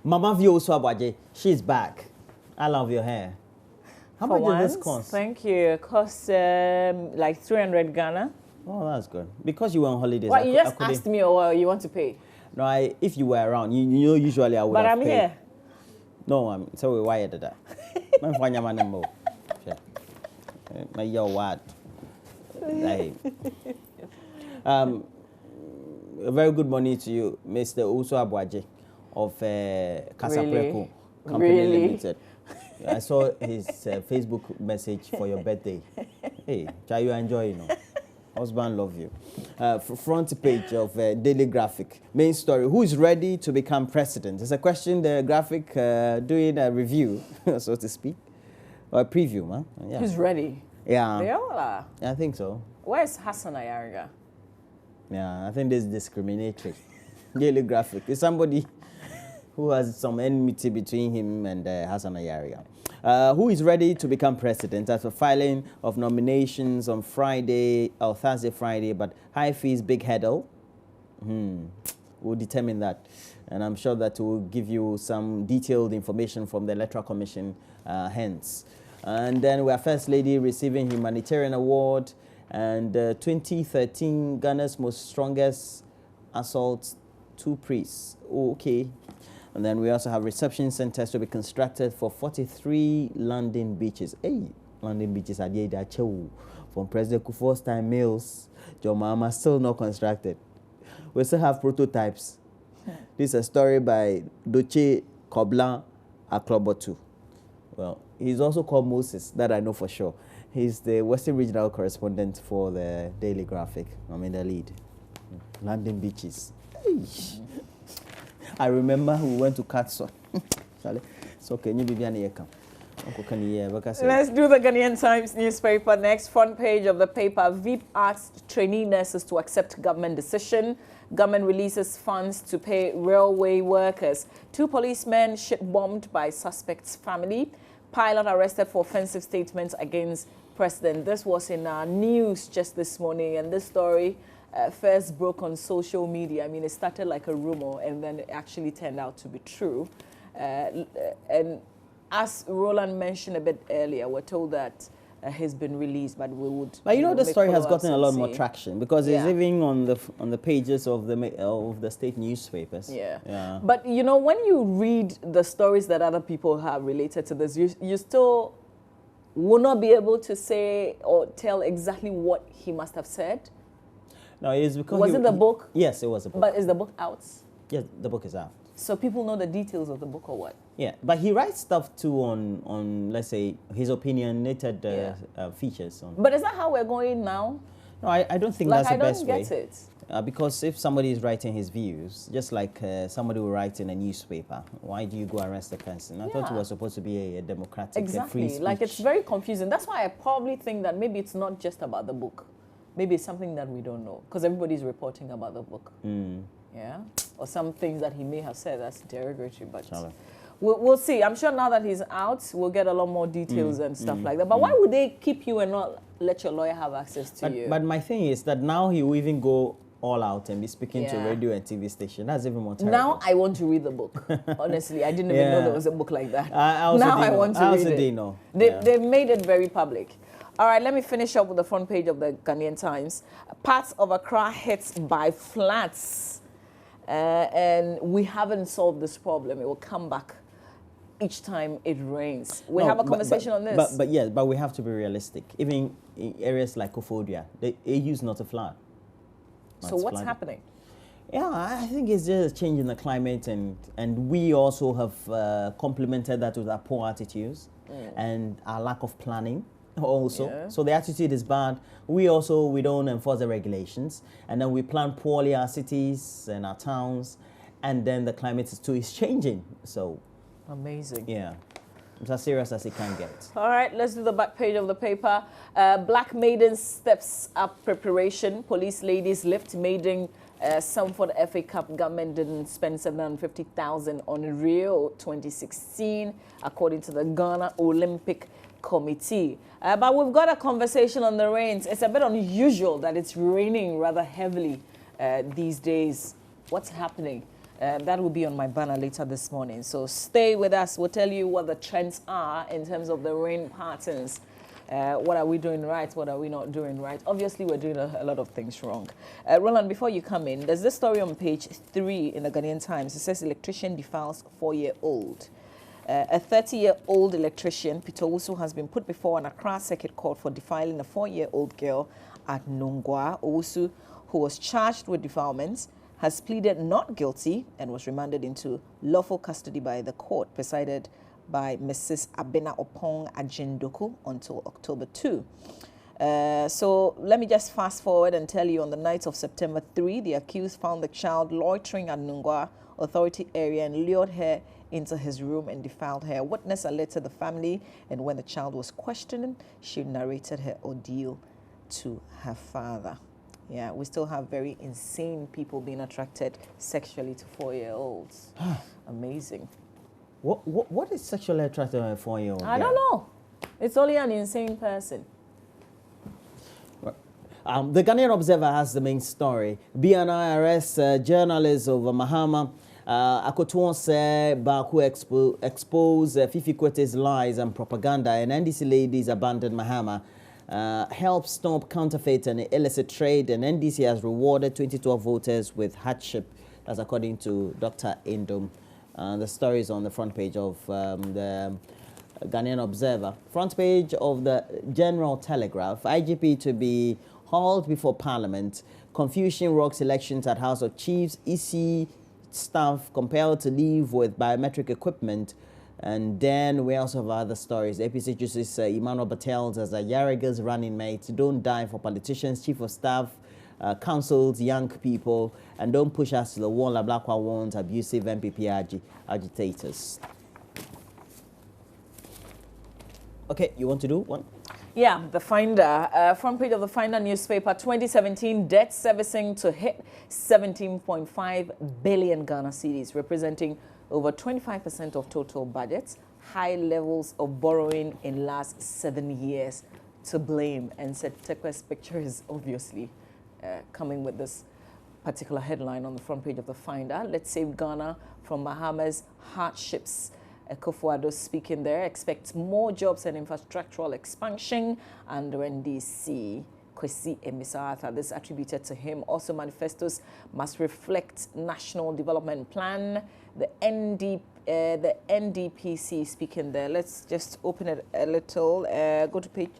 Mama Vio Swabaje, she's back. I love your hair. How much does this cost? Thank you. It costs like 300 Ghana. Oh, that's good. Because you were on holidays. Well, you just asked me, or you want to pay? No, if you were around, you know, usually I would but have I'm paid. Here. No, I'm so we wired that. Man, find your man more. My your word. A very good morning to you, Mr. Uso Abwaje of Casapreco Company Limited. I saw his Facebook message for your birthday. Hey, try you enjoy, you know. Husband love you. Front page of Daily Graphic. Main story, who is ready to become president? It's a question the graphic doing a review, so to speak. Or a preview, man. Yeah. Who's ready? Yeah. They all are. I think so. Where's Hassan Ayariga? Yeah, I think this is discriminatory. Daily Graphic. It's somebody who has some enmity between him and Hassan Ayariga. Who is ready to become president after filing of nominations on Friday, or Thursday, Friday, but high fees, big hurdle? We'll determine that. And I'm sure that we'll give you some detailed information from the Electoral Commission hence. And then we have First Lady receiving humanitarian award, and 2013 Ghana's most strongest assault, 2 priests. Okay. And then we also have reception centers to be constructed for 43 London beaches. Hey, London beaches are there from President Kufuor's time. Mills, Jomama, still not constructed. We still have prototypes. This is a story by Doche Koblan Aklobotu. Well, he's also called Moses, that I know for sure. He's the Western Regional Correspondent for the Daily Graphic. I'm in the lead. London beaches. Hey. I remember we went to Katso. So can you be Let's do the Ghanaian Times newspaper next. Front page of the paper. VIP asks trainee nurses to accept government decision. Government releases funds to pay railway workers. 2 policemen ship bombed by suspect's family. Pilot arrested for offensive statements against president. This was in our news just this morning, and this story first broke on social media. I mean, it started like a rumor, and then it actually turned out to be true. And as Roland mentioned a bit earlier, we're told that he's been released, but we would. But you know, the story has gotten a lot more traction because it's even on the pages of the state newspapers. Yeah. But you know, when you read the stories that other people have related to this, you still will not be able to say or tell exactly what he must have said. No, it's because was it the book? Yes, it was a book. But is the book out? Yes, the book is out. So people know the details of the book or what? Yeah, but he writes stuff too on let's say, his opinionated features. But is that how we're going now? No, I don't think that's the best way. I don't get it. Because if somebody is writing his views, just like somebody will write in a newspaper, why do you go arrest the person? I thought it was supposed to be a democratic, free speech. Like, it's very confusing. That's why I probably think that maybe it's not just about the book. Maybe it's something that we don't know, because everybody's reporting about the book. Yeah, or some things that he may have said that's derogatory, but we'll see. I'm sure now that he's out, we'll get a lot more details and stuff like that. But why would they keep you and not let your lawyer have access to you? But my thing is that now he will even go all out and be speaking to radio and TV station. That's even more terrible. Now I want to read the book. Honestly, I didn't even know there was a book like that. I want to read it. They've made it very public. All right, let me finish up with the front page of the Ghanaian Times. Parts of Accra hit by floods. And we haven't solved this problem. It will come back each time it rains. We have a conversation on this. But we have to be realistic. Even in areas like Kofodia, the AU is not a flood. So what's happening? Yeah, I think it's just a change in the climate, and we also have complemented that with our poor attitudes and our lack of planning also. Yeah. So the attitude is bad. We don't enforce the regulations, and then we plan poorly our cities and our towns, and then the climate is changing. So amazing. Yeah. It's as serious as it can get. All right, let's do the back page of the paper. Black maiden steps up preparation. Police ladies lift maiden. Some for the FA Cup. Government didn't spend 750,000 on Rio 2016, according to the Ghana Olympic Committee. But we've got a conversation on the rains. It's a bit unusual that it's raining rather heavily these days. What's happening? That will be on my banner later this morning. So stay with us. We'll tell you what the trends are in terms of the rain patterns. What are we doing right? What are we not doing right? Obviously, we're doing a lot of things wrong. Roland, before you come in, there's this story on page 3 in the Ghanaian Times. It says electrician defiles 4-year-old. A 30-year-old electrician, Peter Owusu, has been put before an Accra Circuit Court for defiling a 4-year-old girl at Nongwa. Owusu, who was charged with defilement, has pleaded not guilty and was remanded into lawful custody by the court, presided by Mrs. Abena Opong Ajendoku until October 2. So let me just fast forward and tell you, on the night of September 3, the accused found the child loitering at Nungwa Authority area and lured her into his room and defiled her. A witness alerted the family, and when the child was questioned, she narrated her ordeal to her father. Yeah, we still have very insane people being attracted sexually to 4-year-olds. Amazing. What is sexually attractive to a 4-year-old? I don't know. It's only an insane person. The Ghanaian Observer has the main story. BNI arrests journalists over Mahama. Akotuon said Baku expose Fifi Kwete's lies and propaganda, and NDC ladies abandoned Mahama. Help stop counterfeit and illicit trade, and NDC has rewarded 2012 voters with hardship. That's according to Dr. Indom. The story is on the front page of the Ghanaian Observer. Front page of the General Telegraph. IGP to be hauled before Parliament. Confusion rocks elections at House of Chiefs. EC staff compelled to leave with biometric equipment. And then we also have other stories. APC Justice Emmanuel Battels as a Yarriga's running mate. Don't die for politicians. Chief of Staff counsels young people, and don't push us to the wall. Ablakwa warns abusive MPP agitators. Okay, you want to do one? Yeah, the Finder. Front page of the Finder newspaper, 2017 debt servicing to hit 17.5 billion Ghana cedis, representing over 25% of total budgets. High levels of borrowing in last 7 years to blame. And Tekwe's picture is obviously coming with this particular headline on the front page of the Finder. Let's save Ghana from Mahama's hardships. Kofuado speaking there, expects more jobs and infrastructural expansion under NDC. Kwesi Emisarata, this attributed to him. Also, manifestos must reflect National Development Plan. The NDPC speaking there. Let's just open it a little. Go to page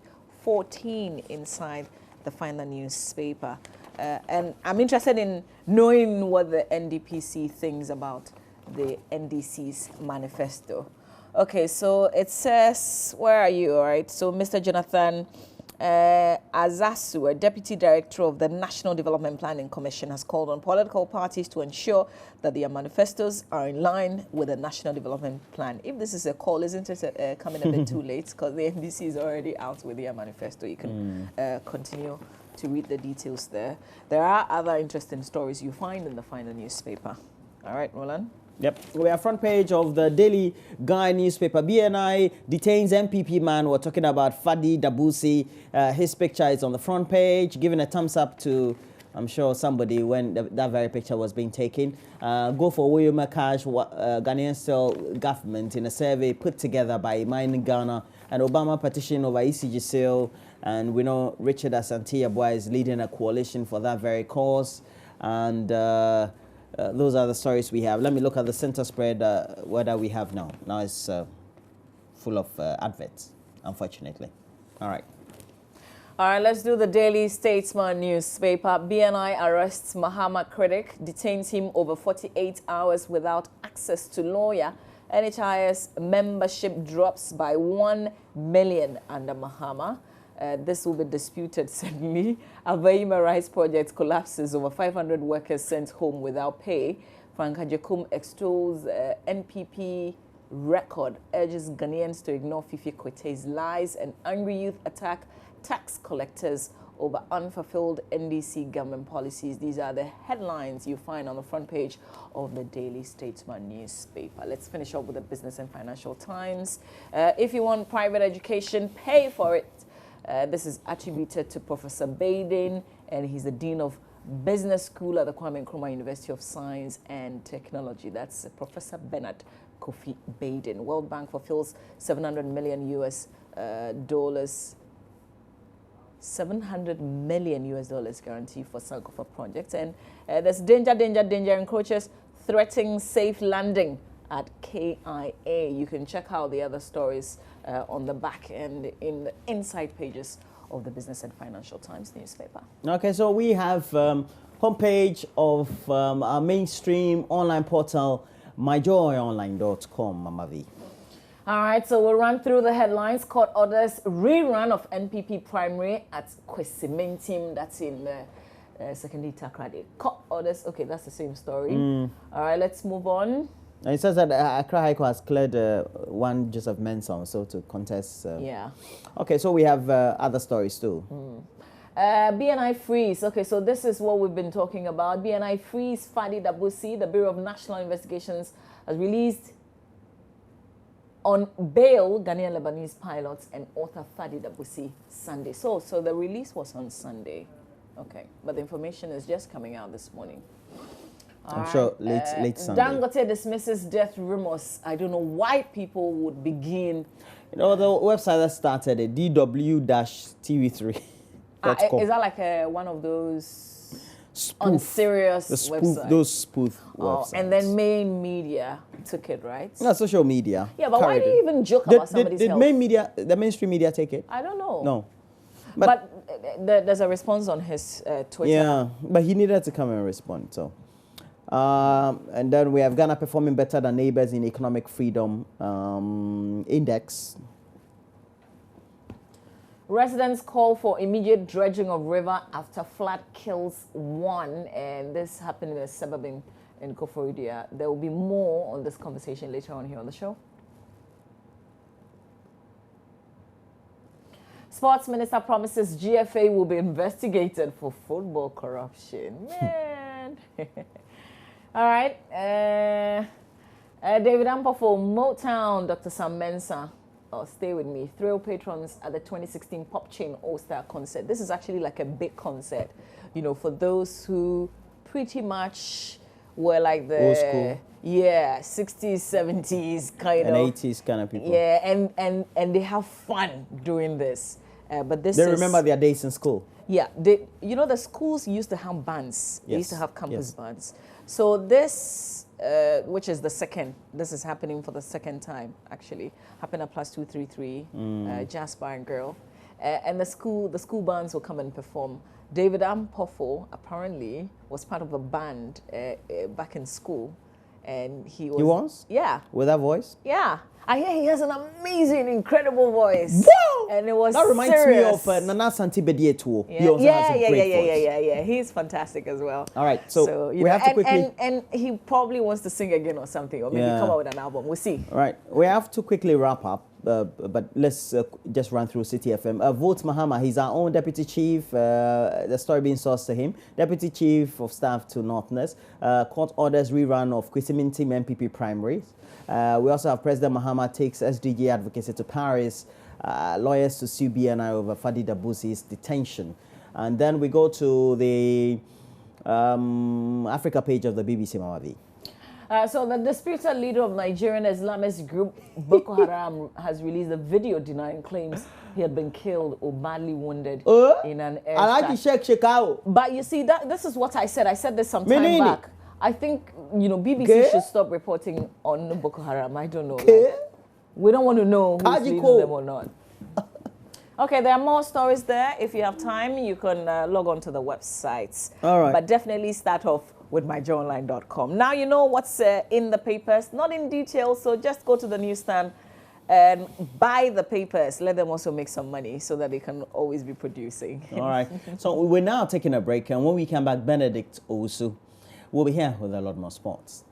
14 inside the Finder newspaper. And I'm interested in knowing what the NDPC thinks about the NDC's manifesto. Okay, so it says, where are you? All right, so Mr. Jonathan Azasu, a deputy director of the National Development Planning Commission, has called on political parties to ensure that their manifestos are in line with the National Development Plan. If this is a call, isn't it coming a bit too late? Because the NDC is already out with their manifesto. You can continue to read the details there. There are other interesting stories you find in the Finder newspaper. All right, Roland? Yep. We are front page of the Daily Guide newspaper. BNI detains MPP man. We're talking about Fadi Dabusi. His picture is on the front page, giving a thumbs up to, I'm sure, somebody when that very picture was being taken. Go for William Makash, Ghanaian style government, in a survey put together by Mining Ghana, an Obama petition over ECG sale. And we know Richard Asante Yeboah is leading a coalition for that very cause. And those are the stories we have. Let me look at the center spread, what we have now. Now it's full of adverts, unfortunately. All right. All right, let's do the Daily Statesman newspaper. BNI arrests Mahama critic, detains him over 48 hours without access to lawyer. NHIS membership drops by 1 million under Mahama. This will be disputed, certainly. Alvaima Rice Project collapses, over 500 workers sent home without pay. Frank Ajekum extols NPP record, urges Ghanaians to ignore Fifi Kwete's lies, and angry youth attack tax collectors over unfulfilled NDC government policies. These are the headlines you find on the front page of the Daily Statesman newspaper. Let's finish up with the Business and Financial Times. If you want private education, pay for it. This is attributed to Professor Baden, and he's the Dean of Business School at the Kwame Nkrumah University of Science and Technology. That's Professor Bernard Kofi Baden. World Bank fulfills $700 million dollars. $700 million guarantee for Sankofa projects. And there's danger encroaches threatening safe landing at KIA. You can check out the other stories on the back and in the inside pages of the Business and Financial Times newspaper. Okay, so we have homepage of our mainstream online portal, myjoyonline.com, Mama V. All right, so we'll run through the headlines. Court orders rerun of NPP primary at Kwesimentim. That's in Secondary Takrade. Court orders, okay, that's the same story. All right, let's move on. And it says that Accra High Court has cleared one Joseph Mensah so to contest. Yeah. Okay, so we have other stories too. BNI freeze. Okay, so this is what we've been talking about. BNI freeze. Fadi Dabusi, the Bureau of National Investigations, has released on bail Ghanaian Lebanese pilots and author Fadi Dabusi Sunday. So the release was on Sunday. Okay, but the information is just coming out this morning. I'm sure late Sunday. Dangote dismisses death rumors. I don't know why people would begin. You know, the website that started it, dw-tv3.com. Is that like one of those unserious websites? Those spoof websites. And then main media took it, right? No, social media. Yeah, but why do you even joke about somebody's health? Did the mainstream media take it? I don't know. No. But there's a response on his Twitter. Yeah, but he needed to come and respond, so. And then we have Ghana performing better than neighbors in economic freedom index. Residents call for immediate dredging of river after flood kills one, and this happened in a suburb in Koforidia. There will be more on this conversation later on here on the show. Sports Minister promises GFA will be investigated for football corruption. Man. All right. David Ampofo, Motown, Dr. Sam Mensah. Oh, stay with me. Thrill patrons at the 2016 Pop Chain All-Star concert. This is actually like a big concert, you know, for those who pretty much were like the old school. Yeah, 60s, 70s kind and of 80s kind of people. Yeah, and they have fun doing this. But this they remember their days in school. Yeah, you know, the schools used to have bands. They used to have campus bands. So this, which is the second, this is happening for the second time, actually. Happened at Plus 233, Jazz Bar and Girl. And the school bands will come and perform. David Ampofo apparently was part of a band back in school. And he was? Yeah. With that voice? Yeah. I hear he has an amazing, incredible voice. Wow! And it was that reminds serious. me of Nana Santi Bedietuo. Yeah. He also has a great voice. Yeah. He's fantastic as well. All right, so we have to quickly... And he probably wants to sing again or something, or maybe come out with an album. We'll see. All right, we have to quickly wrap up, but let's just run through City FM. Votes Mahama, he's our own deputy chief. The story being sourced to him. Deputy chief of staff to Northerners. Court orders rerun of Kwesimentim MPP primaries. We also have President Mahama takes SDG advocacy to Paris. Lawyers to sue BNI over Fadi Dabusi's detention. And then we go to the Africa page of the BBC Mamavi. So the disputed leader of Nigerian Islamist group Boko Haram has released a video denying claims he had been killed or badly wounded in an air I like to shake out. But you see, this is what I said. I said this some time back. I think, you know, BBC should stop reporting on Boko Haram. I don't know. Like, we don't want to know who's leading them or not. Okay, there are more stories there. If you have time, you can log on to the websites. All right. But definitely start off with myjoyonline.com. Now you know what's in the papers, not in detail, so just go to the newsstand and buy the papers. Let them also make some money so that they can always be producing. All right. So we're now taking a break, and when we come back, Benedict Owusu will be here with a lot more sports.